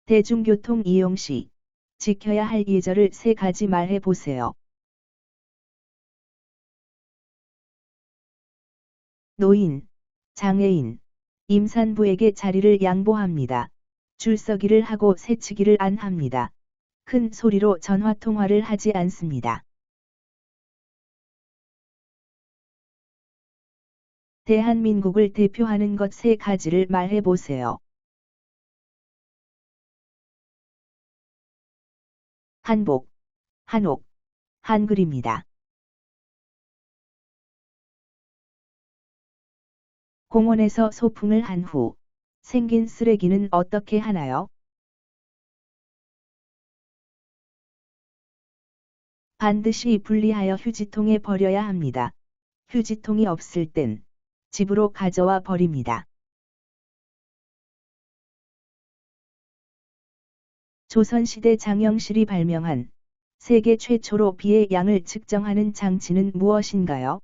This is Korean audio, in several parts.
대중교통 이용 시 지켜야 할 예절을 3가지 말해 보세요. 노인, 장애인, 임산부에게 자리를 양보합니다. 줄서기를 하고 새치기를 안 합니다. 큰 소리로 전화통화를 하지 않습니다. 대한민국을 대표하는 것 3가지를 말해 보세요. 한복, 한옥, 한글입니다. 공원에서 소풍을 한 후 생긴 쓰레기는 어떻게 하나요? 반드시 분리하여 휴지통에 버려야 합니다. 휴지통이 없을 땐 집으로 가져와 버립니다. 조선시대 장영실이 발명한 세계 최초로 비의 양을 측정하는 장치는 무엇인가요?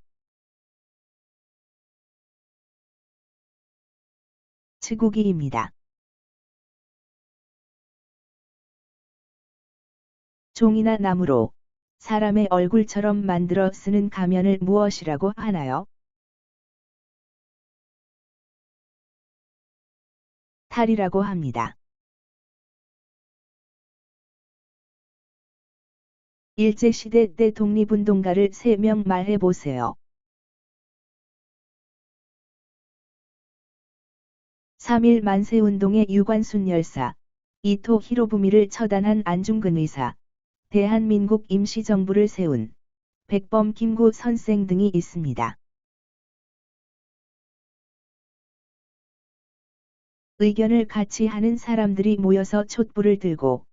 치국이입니다. 종이나 나무로 사람의 얼굴처럼 만들어 쓰는 가면을 무엇이라고 하나요? 탈이라고 합니다. 일제시대 때 독립운동가를 3명 말해 보세요. 3.1 만세운동의 유관순 열사, 이토 히로부미를 처단한 안중근 의사, 대한민국 임시정부를 세운 백범 김구 선생 등이 있습니다. 의견을 같이 하는 사람들이 모여서 촛불을 들고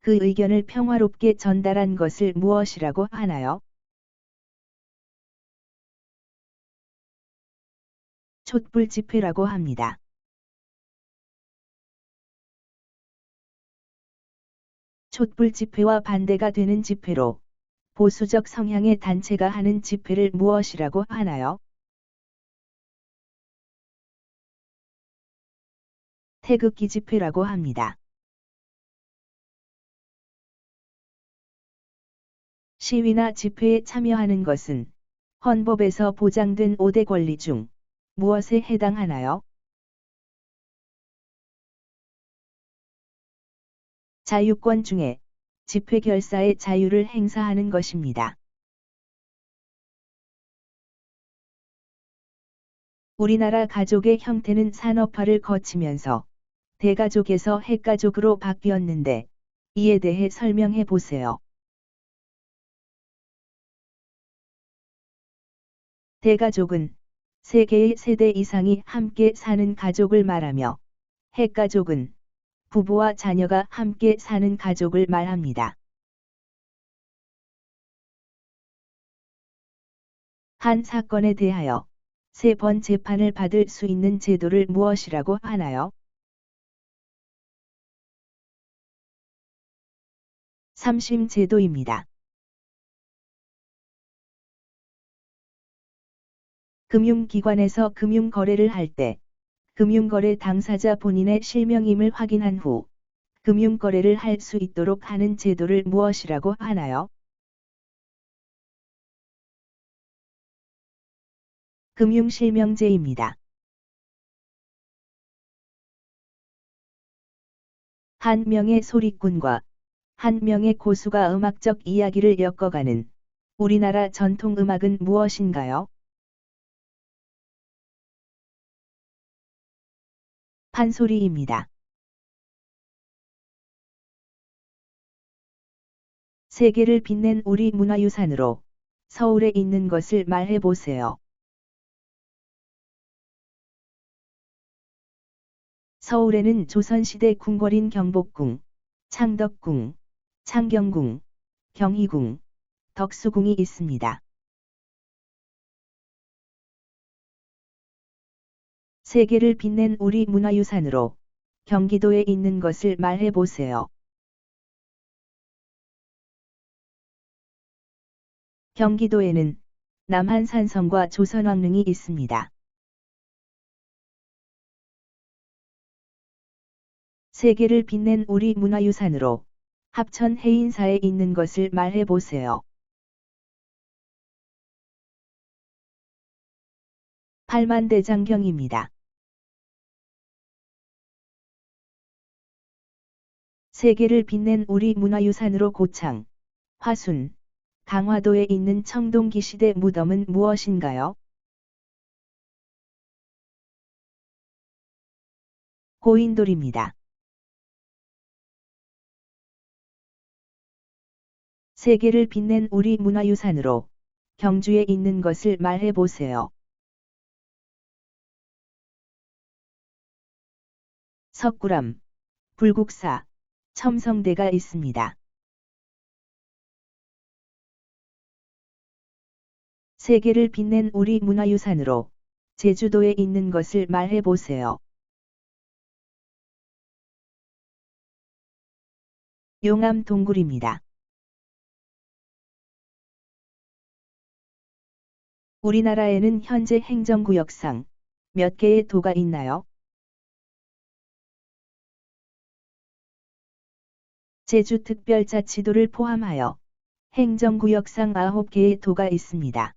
그 의견을 평화롭게 전달한 것을 무엇이라고 하나요? 촛불 집회라고 합니다. 촛불 집회와 반대가 되는 집회로 보수적 성향의 단체가 하는 집회를 무엇이라고 하나요? 태극기 집회라고 합니다. 시위나 집회에 참여하는 것은 헌법에서 보장된 5대 권리 중 무엇에 해당하나요? 자유권 중에 집회 결사의 자유를 행사하는 것입니다. 우리나라 가족의 형태는 산업화를 거치면서 대가족에서 핵가족으로 바뀌었는데 이에 대해 설명해 보세요. 대가족은 3개의 세대 이상이 함께 사는 가족을 말하며 핵가족은 부부와 자녀가 함께 사는 가족을 말합니다. 한 사건에 대하여 3번 재판을 받을 수 있는 제도를 무엇이라고 하나요? 삼심 제도입니다. 금융기관에서 금융거래를 할 때 금융거래 당사자 본인의 실명임을 확인한 후 금융거래를 할 수 있도록 하는 제도를 무엇이라고 하나요? 금융실명제입니다. 한 명의 소리꾼과 한 명의 고수가 음악적 이야기를 엮어가는 우리나라 전통음악은 무엇인가요? 판소리입니다. 세계를 빛낸 우리 문화유산으로 서울에 있는 것을 말해 보세요. 서울에는 조선시대 궁궐인 경복궁, 창덕궁, 창경궁, 경희궁, 덕수궁이 있습니다. 세계를 빛낸 우리 문화유산으로 경기도에 있는 것을 말해 보세요. 경기도에는 남한산성과 조선왕릉이 있습니다. 세계를 빛낸 우리 문화유산으로 합천 해인사에 있는 것을 말해 보세요. 팔만대장경입니다. 세계를 빛낸 우리 문화유산으로 고창, 화순, 강화도에 있는 청동기시대 무덤은 무엇인가요? 고인돌입니다. 세계를 빛낸 우리 문화유산으로 경주에 있는 것을 말해 보세요. 석굴암, 불국사, 첨성대가 있습니다. 세계를 빛낸 우리 문화유산으로 제주도에 있는 것을 말해 보세요. 용암 동굴입니다. 우리나라에는 현재 행정구역상 몇 개의 도가 있나요? 제주특별자치도를 포함하여 행정구역상 9개의 도가 있습니다.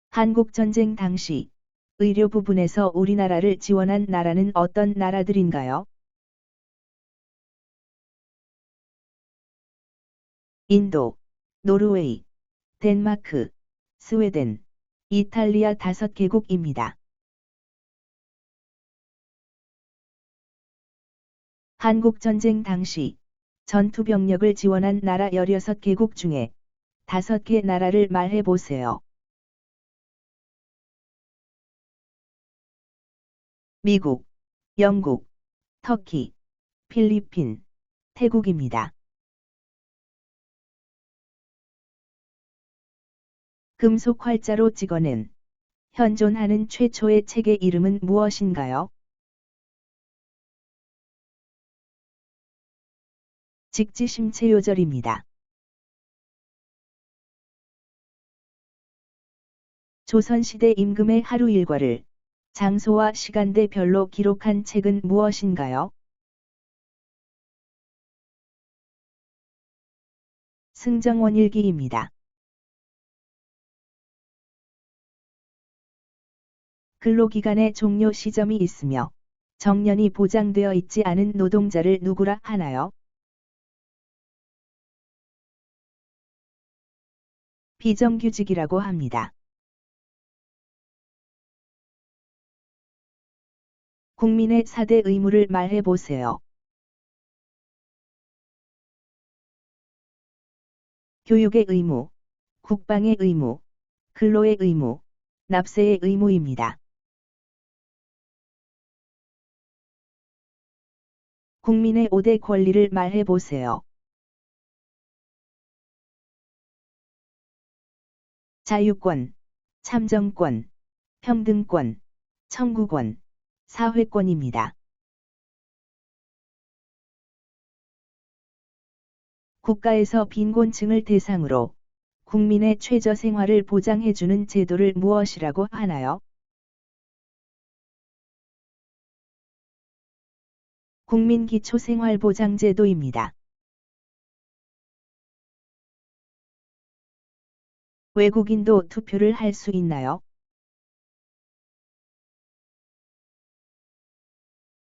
한국전쟁 당시 의료 부분에서 우리나라를 지원한 나라는 어떤 나라들인가요? 인도, 노르웨이, 덴마크, 스웨덴, 이탈리아 5개국입니다. 한국전쟁 당시 전투병력을 지원한 나라 16개국 중에 5개 나라를 말해 보세요. 미국, 영국, 터키, 필리핀, 태국입니다. 금속 활자로 찍어낸 현존하는 최초의 책의 이름은 무엇인가요? 직지심체요절입니다. 조선시대 임금의 하루 일과를 장소와 시간대별로 기록한 책은 무엇인가요? 승정원일기입니다. 근로기간의 종료 시점이 있으며 정년이 보장되어 있지 않은 노동자를 누구라 하나요? 비정규직이라고 합니다. 국민의 4대 의무를 말해 보세요. 교육의 의무, 국방의 의무, 근로의 의무, 납세의 의무입니다. 국민의 5대 권리를 말해 보세요. 자유권, 참정권, 평등권, 청구권, 사회권입니다. 국가에서 빈곤층을 대상으로 국민의 최저 생활을 보장해주는 제도를 무엇이라고 하나요? 국민기초생활보장제도입니다. 외국인도 투표를 할 수 있나요?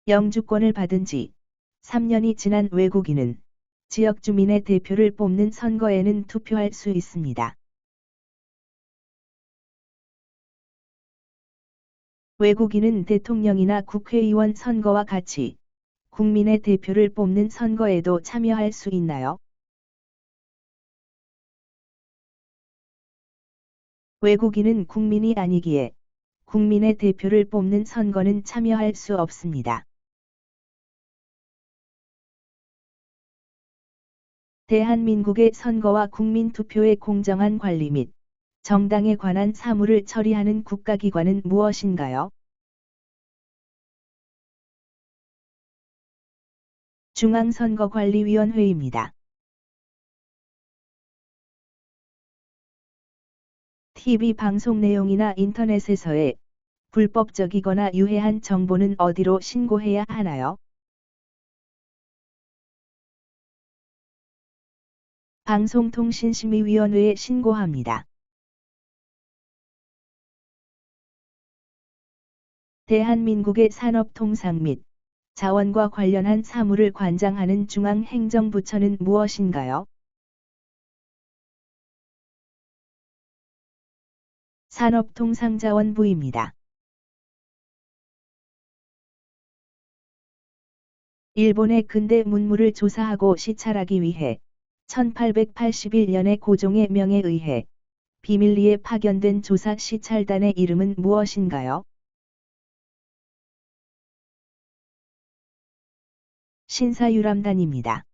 영주권을 받은 지 3년이 지난 외국인은 지역 주민의 대표를 뽑는 선거에는 투표할 수 있습니다. 외국인은 대통령이나 국회의원 선거와 같이 국민의 대표를 뽑는 선거에도 참여할 수 있나요? 외국인은 국민이 아니기에 국민의 대표를 뽑는 선거는 참여할 수 없습니다. 대한민국의 선거와 국민투표의 공정한 관리 및 정당에 관한 사무를 처리하는 국가기관은 무엇인가요? 중앙선거관리위원회입니다. TV 방송 내용이나 인터넷에서의 불법적이거나 유해한 정보는 어디로 신고해야 하나요? 방송통신심의위원회에 신고합니다. 대한민국의 산업통상 및 자원과 관련한 사무를 관장하는 중앙행정부처는 무엇인가요? 산업통상자원부입니다. 일본의 근대 문물을 조사하고 시찰하기 위해 1881년에 고종의 명에 의해 비밀리에 파견된 조사 시찰단의 이름은 무엇인가요? 신사유람단입니다.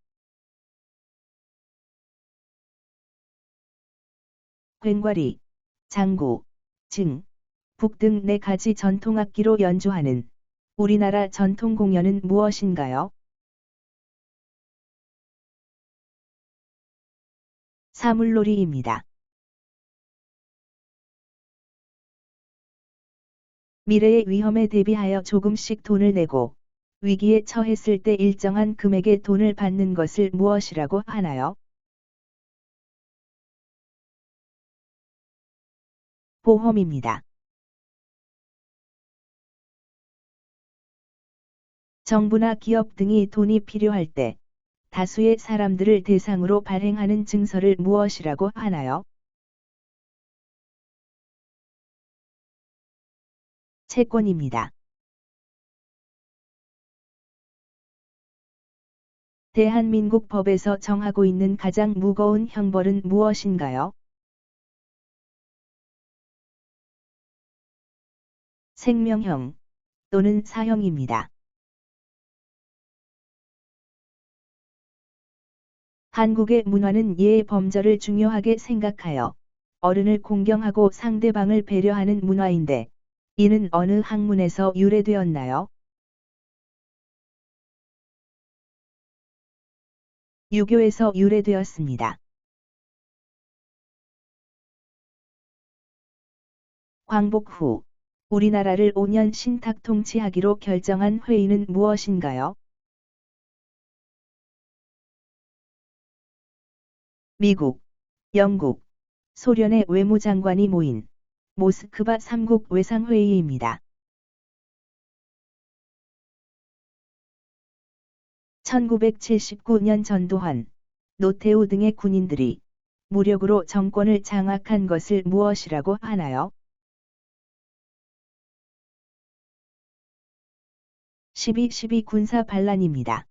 괭과리, 장구, 징, 북 등 4가지 전통악기로 연주하는 우리나라 전통공연은 무엇인가요? 사물놀이입니다. 미래의 위험에 대비하여 조금씩 돈을 내고 위기에 처했을 때 일정한 금액의 돈을 받는 것을 무엇이라고 하나요? 보험입니다. 정부나 기업 등이 돈이 필요할 때 다수의 사람들을 대상으로 발행하는 증서를 무엇이라고 하나요? 채권입니다. 대한민국 법에서 정하고 있는 가장 무거운 형벌은 무엇인가요? 생명형 또는 사형입니다. 한국의 문화는 예의 범절을 중요하게 생각하여 어른을 공경하고 상대방을 배려하는 문화인데 이는 어느 학문에서 유래되었나요? 유교에서 유래되었습니다. 광복 후 우리나라를 5년 신탁 통치하기로 결정한 회의는 무엇인가요? 미국, 영국, 소련의 외무장관이 모인 모스크바 3국 외상회의입니다. 1979년 전두환, 노태우 등의 군인들이 무력으로 정권을 장악한 것을 무엇이라고 하나요? 12.12 군사 반란입니다.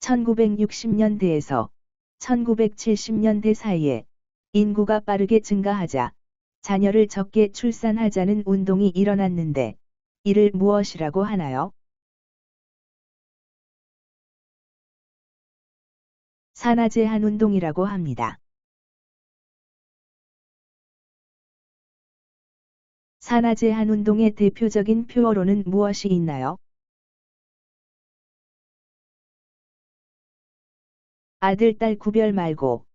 1960년대에서 1970년대 사이에 인구가 빠르게 증가하자 자녀를 적게 출산하자는 운동이 일어났는데 이를 무엇이라고 하나요? 산하제한 운동이라고 합니다. 산하제한 운동의 대표적인 표어로는 무엇이 있나요? 아들, 딸 구별 말고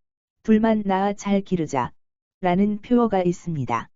둘만 낳아 잘 기르자 라는 표어가 있습니다.